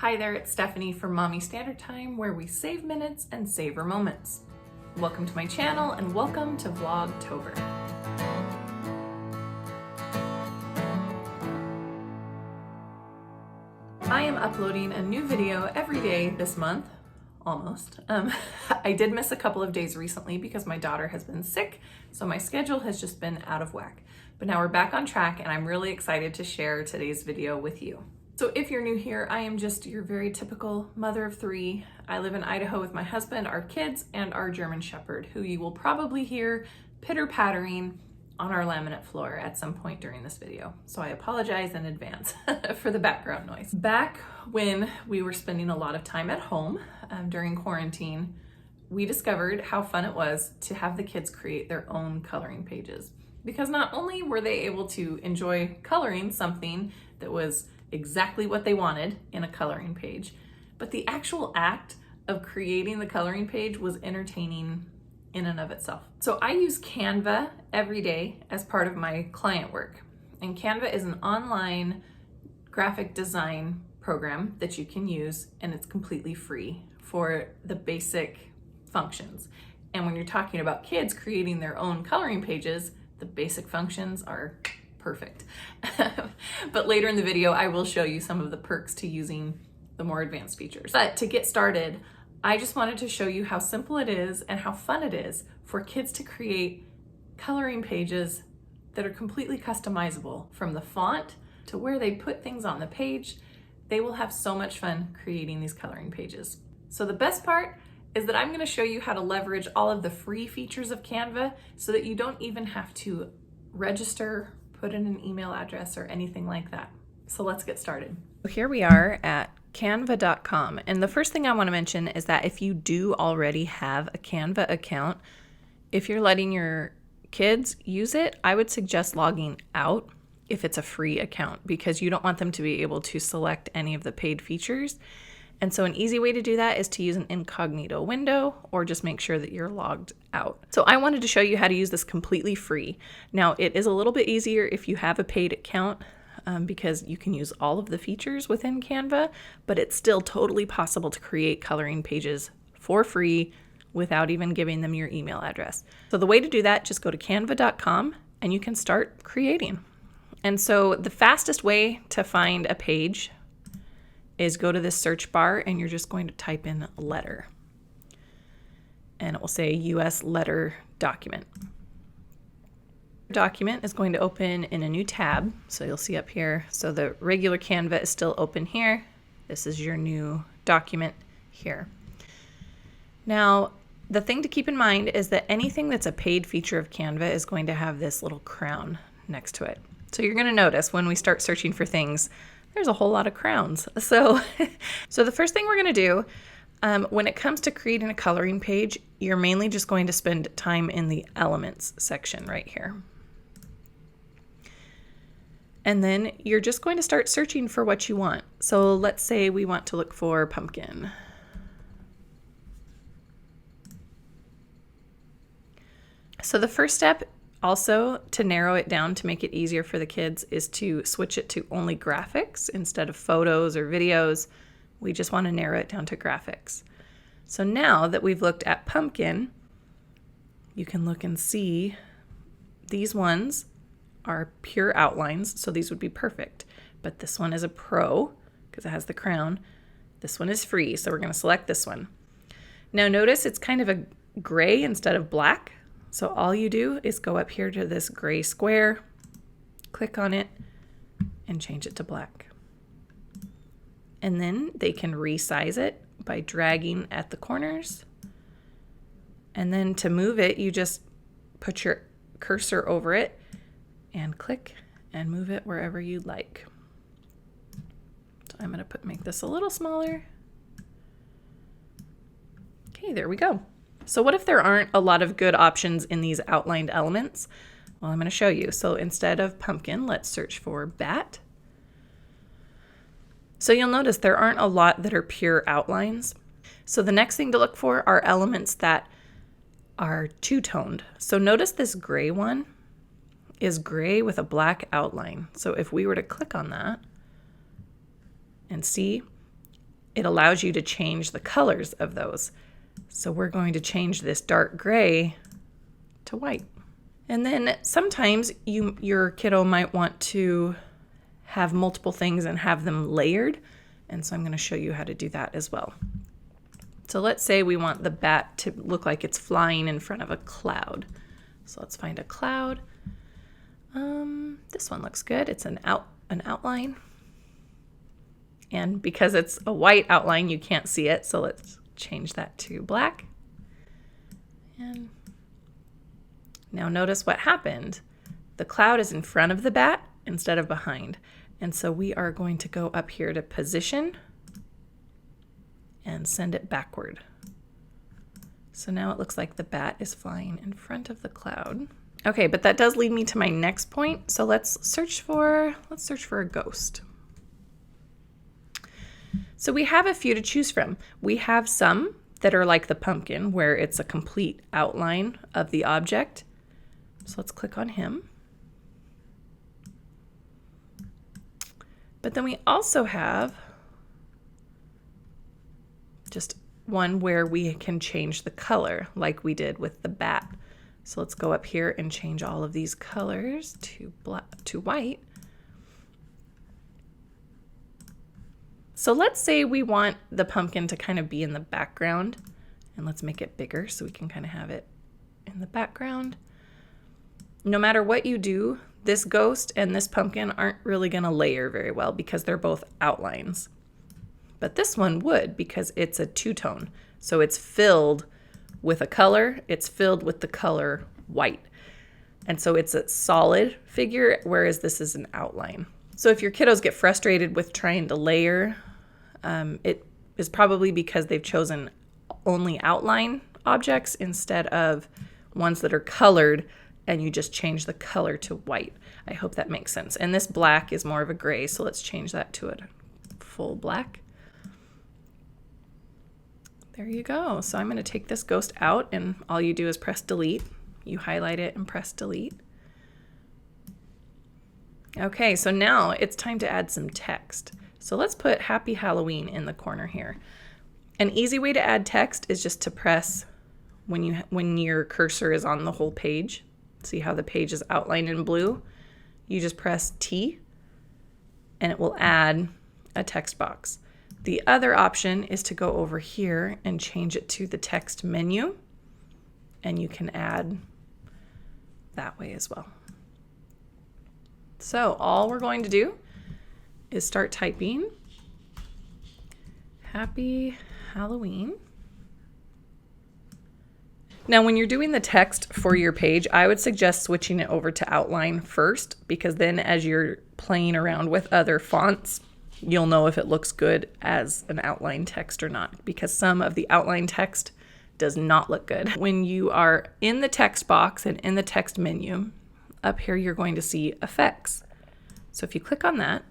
Hi there, it's Stephanie from Mommy Standard Time, where we save minutes and savor moments. Welcome to my channel and welcome to Vlogtober. I am uploading a new video every day this month, almost. I did miss a couple of days recently because my daughter has been sick, so my schedule has just been out of whack. But now we're back on track and I'm really excited to share today's video with you. So if you're new here, I am just your very typical mother of three. I live in Idaho with my husband, our kids, and our German Shepherd, who you will probably hear pitter-pattering on our laminate floor at some point during this video. So I apologize in advance for the background noise. Back when we were spending a lot of time at home during quarantine, we discovered how fun it was to have the kids create their own coloring pages. Because not only were they able to enjoy coloring something that was exactly what they wanted in a coloring page, but the actual act of creating the coloring page was entertaining in and of itself. So I use Canva every day as part of my client work. And Canva is an online graphic design program that you can use, and it's completely free for the basic functions. And when you're talking about kids creating their own coloring pages, the basic functions are perfect. But later in the video, I will show you some of the perks to using the more advanced features. But to get started, I just wanted to show you how simple it is and how fun it is for kids to create coloring pages that are completely customizable, from the font to where they put things on the page. They will have so much fun creating these coloring pages. So the best part is that I'm going to show you how to leverage all of the free features of Canva so that you don't even have to register, put in an email address, or anything like that. So let's get started. Here we are at canva.com, and the first thing I want to mention is that if you do already have a Canva account, if you're letting your kids use it, I would suggest logging out if it's a free account, because you don't want them to be able to select any of the paid features. And so an easy way to do that is to use an incognito window, or just make sure that you're logged out. So I wanted to show you how to use this completely free. Now, it is a little bit easier if you have a paid account because you can use all of the features within Canva, but it's still totally possible to create coloring pages for free without even giving them your email address. So the way to do that, just go to canva.com and you can start creating. And so the fastest way to find a page is go to this search bar and you're just going to type in letter. And it will say US letter document. Document is going to open in a new tab. So you'll see up here. So the regular Canva is still open here. This is your new document here. Now, the thing to keep in mind is that anything that's a paid feature of Canva is going to have this little crown next to it. So you're going to notice when we start searching for things, there's a whole lot of crowns. So the first thing we're going to do, when it comes to creating a coloring page, you're mainly just going to spend time in the elements section right here. And then you're just going to start searching for what you want. So let's say we want to look for pumpkin. So the first step, also to narrow it down to make it easier for the kids, is to switch it to only graphics instead of photos or videos. We just want to narrow it down to graphics. So now that we've looked at pumpkin, you can look and see these ones are pure outlines, so these would be perfect. But this one is a pro because it has the crown. This one is free, so we're going to select this one. Now notice it's kind of a gray instead of black. So all you do is go up here to this gray square, click on it, and change it to black. And then they can resize it by dragging at the corners. And then to move it, you just put your cursor over it and click and move it wherever you'd like. So I'm going to make this a little smaller. Okay, there we go. So what if there aren't a lot of good options in these outlined elements? Well, I'm going to show you. So instead of pumpkin, let's search for bat. So you'll notice there aren't a lot that are pure outlines. So the next thing to look for are elements that are two-toned. So notice this gray one is gray with a black outline. So if we were to click on that and see, it allows you to change the colors of those. So we're going to change this dark gray to white. And then sometimes your kiddo might want to have multiple things and have them layered. And so I'm going to show you how to do that as well. So let's say we want the bat to look like it's flying in front of a cloud. So let's find a cloud. This one looks good. It's an outline. And because it's a white outline, you can't see it. So let's change that to black. And now notice what happened. The cloud is in front of the bat instead of behind. And so we are going to go up here to position and send it backward. So now it looks like the bat is flying in front of the cloud. Okay, but that does lead me to my next point. So let's search for a ghost. So we have a few to choose from. We have some that are like the pumpkin, where it's a complete outline of the object. So let's click on him. But then we also have just one where we can change the color like we did with the bat. So let's go up here and change all of these colors to white. So let's say we want the pumpkin to kind of be in the background, and let's make it bigger so we can kind of have it in the background. No matter what you do, this ghost and this pumpkin aren't really going to layer very well because they're both outlines. But this one would, because it's a two-tone. So it's filled with a color, it's filled with the color white. And so it's a solid figure, whereas this is an outline. So if your kiddos get frustrated with trying to layer, it is probably because they've chosen only outline objects instead of ones that are colored, and you just change the color to white. I hope that makes sense. And this black is more of a gray, so let's change that to a full black. There you go. So I'm going to take this ghost out, and all you do is press delete. You highlight it and press delete. Okay, so now it's time to add some text. So let's put Happy Halloween in the corner here. An easy way to add text is just to press when your cursor is on the whole page. See how the page is outlined in blue? You just press T and it will add a text box. The other option is to go over here and change it to the text menu, and you can add that way as well. So all we're going to do is start typing Happy Halloween. Now, when you're doing the text for your page, I would suggest switching it over to outline first, because then as you're playing around with other fonts, you'll know if it looks good as an outline text or not, because some of the outline text does not look good. When you are in the text box and in the text menu, up here you're going to see effects. So if you click on that,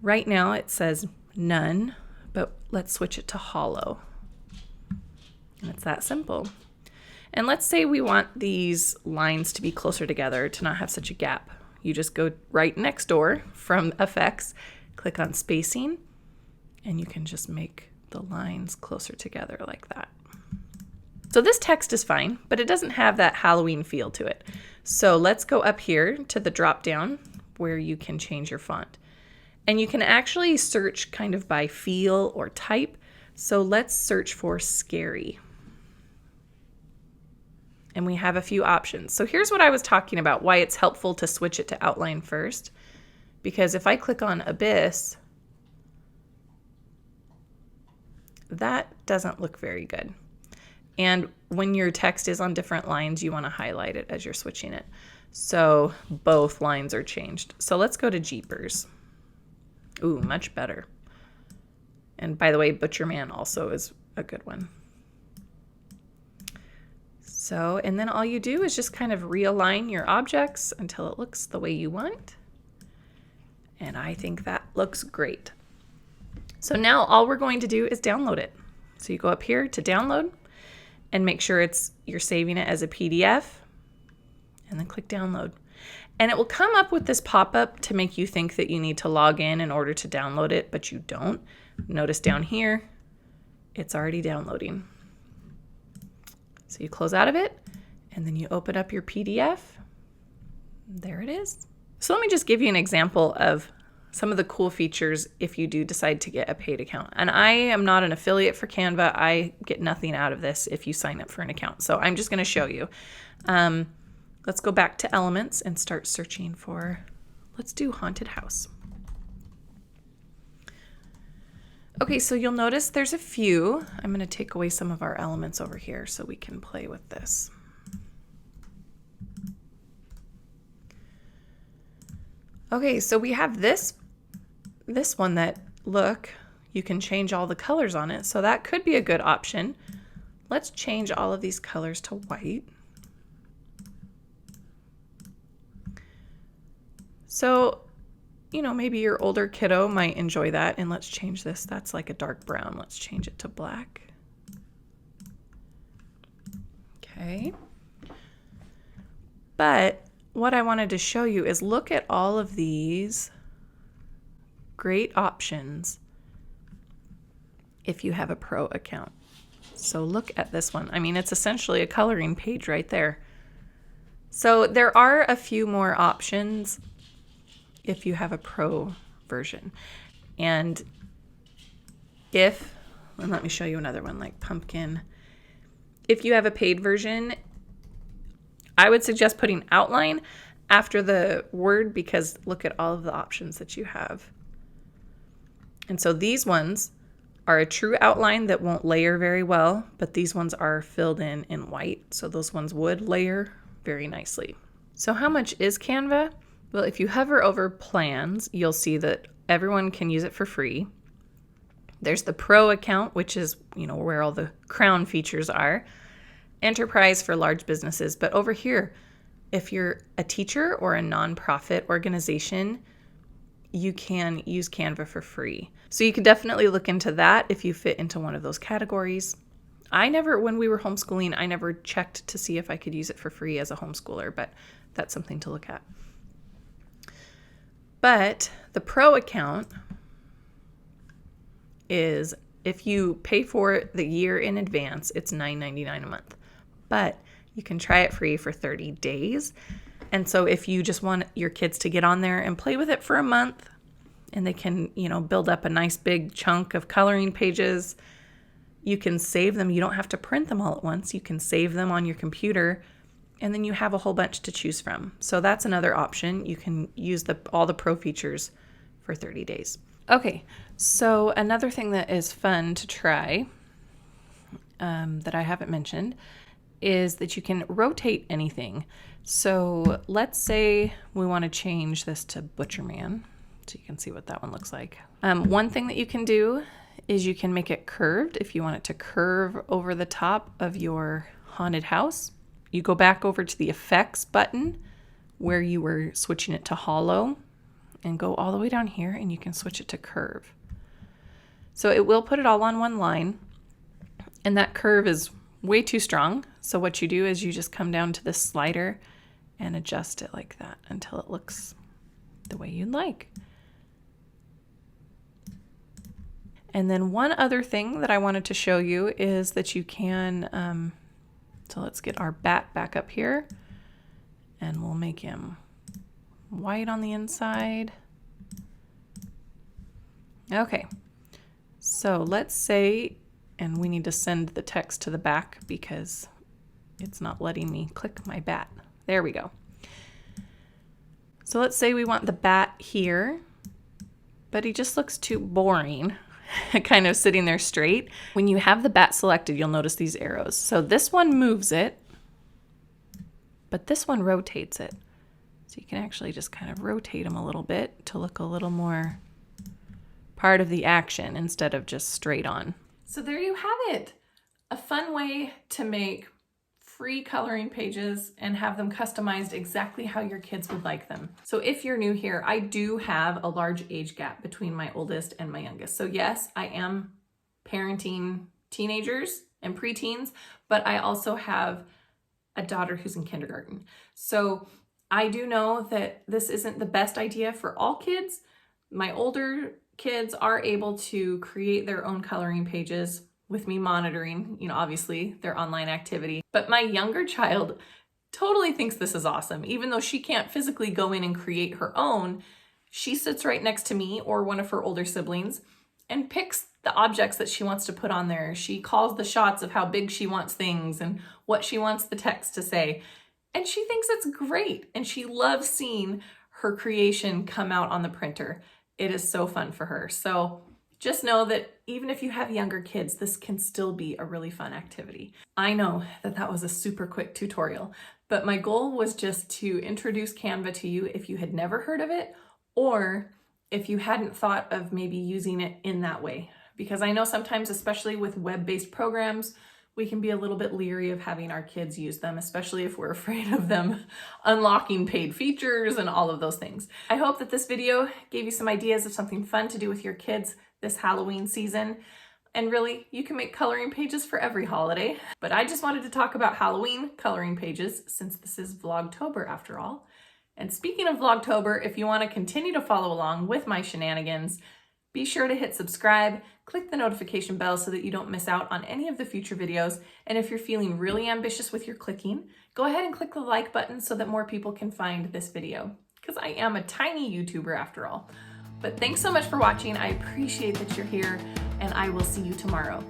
right now it says none, but let's switch it to hollow. And it's that simple. And let's say we want these lines to be closer together, to not have such a gap. You just go right next door from effects, click on spacing, and you can just make the lines closer together like that. So this text is fine, but it doesn't have that Halloween feel to it. So let's go up here to the drop down where you can change your font. And you can actually search kind of by feel or type. So let's search for scary. And we have a few options. So here's what I was talking about, why it's helpful to switch it to outline first. Because if I click on Abyss, that doesn't look very good. And when your text is on different lines, you want to highlight it as you're switching it. So both lines are changed. So let's go to Jeepers. Ooh, much better. And by the way, Butcher Man also is a good one. So, and then all you do is just kind of realign your objects until it looks the way you want. And I think that looks great. So now all we're going to do is download it. So you go up here to download and make sure you're saving it as a PDF, and then click download. And it will come up with this pop-up to make you think that you need to log in order to download it, but you don't. Notice down here, it's already downloading. So you close out of it, and then you open up your PDF. There it is. So let me just give you an example of some of the cool features if you do decide to get a paid account. And I am not an affiliate for Canva. I get nothing out of this if you sign up for an account. So I'm just going to show you. Let's go back to Elements and start searching for, let's do haunted house. Okay, so you'll notice there's a few. I'm going to take away some of our elements over here so we can play with this. Okay, so we have this one that, look, you can change all the colors on it. So that could be a good option. Let's change all of these colors to white. So, you know, maybe your older kiddo might enjoy that. And let's change this. That's like a dark brown. Let's change it to black. Okay. But what I wanted to show you is look at all of these great options if you have a pro account. So look at this one. I mean, it's essentially a coloring page right there. So there are a few more options if you have a pro version. And let me show you another one like pumpkin. If you have a paid version, I would suggest putting outline after the word because look at all of the options that you have. And so these ones are a true outline that won't layer very well, but these ones are filled in white. So those ones would layer very nicely. So how much is Canva? Well, if you hover over plans, you'll see that everyone can use it for free. There's the pro account, which is, you know, where all the crown features are. Enterprise for large businesses. But over here, if you're a teacher or a nonprofit organization, you can use Canva for free. So you could definitely look into that if you fit into one of those categories. When we were homeschooling, I never checked to see if I could use it for free as a homeschooler, but that's something to look at. But the pro account is, if you pay for it the year in advance, it's $9.99 a month. But you can try it free for 30 days. And so if you just want your kids to get on there and play with it for a month, and they can, you know, build up a nice big chunk of coloring pages, you can save them. You don't have to print them all at once. You can save them on your computer, and then you have a whole bunch to choose from. So that's another option. You can use all the pro features for 30 days. Okay, so another thing that is fun to try that I haven't mentioned is that you can rotate anything. So let's say we want to change this to Butcherman, so you can see what that one looks like. One thing that you can do is you can make it curved if you want it to curve over the top of your haunted house. You go back over to the effects button where you were switching it to hollow and go all the way down here, and you can switch it to curve. So it will put it all on one line, and that curve is way too strong. So what you do is you just come down to this slider and adjust it like that until it looks the way you'd like. And then one other thing that I wanted to show you is that you can, so let's get our bat back up here, and we'll make him white on the inside. Okay, so let's say, and we need to send the text to the back because it's not letting me click my bat. There we go. So let's say we want the bat here, but he just looks too boring, kind of sitting there straight. When you have the bat selected, you'll notice these arrows. So this one moves it, but this one rotates it. So you can actually just kind of rotate him a little bit to look a little more part of the action instead of just straight on. So there you have it. A fun way to make free coloring pages and have them customized exactly how your kids would like them. So if you're new here, I do have a large age gap between my oldest and my youngest. So yes, I am parenting teenagers and preteens, but I also have a daughter who's in kindergarten. So I do know that this isn't the best idea for all kids. My older kids are able to create their own coloring pages with me monitoring, obviously their online activity. But my younger child totally thinks this is awesome. Even though she can't physically go in and create her own, she sits right next to me or one of her older siblings and picks the objects that she wants to put on there. She calls the shots of how big she wants things and what she wants the text to say. And she thinks it's great. And she loves seeing her creation come out on the printer. It is so fun for her. So just know that even if you have younger kids, this can still be a really fun activity. I know that that was a super quick tutorial, but my goal was just to introduce Canva to you if you had never heard of it, or if you hadn't thought of maybe using it in that way. Because I know sometimes, especially with web-based programs, we can be a little bit leery of having our kids use them, especially if we're afraid of them unlocking paid features and all of those things. I hope that this video gave you some ideas of something fun to do with your kids this Halloween season. And really, you can make coloring pages for every holiday. But I just wanted to talk about Halloween coloring pages since this is Vlogtober after all. And speaking of Vlogtober, if you want to continue to follow along with my shenanigans, be sure to hit subscribe, click the notification bell so that you don't miss out on any of the future videos. And if you're feeling really ambitious with your clicking, go ahead and click the like button so that more people can find this video, because I am a tiny YouTuber after all. But thanks so much for watching. I appreciate that you're here, and I will see you tomorrow.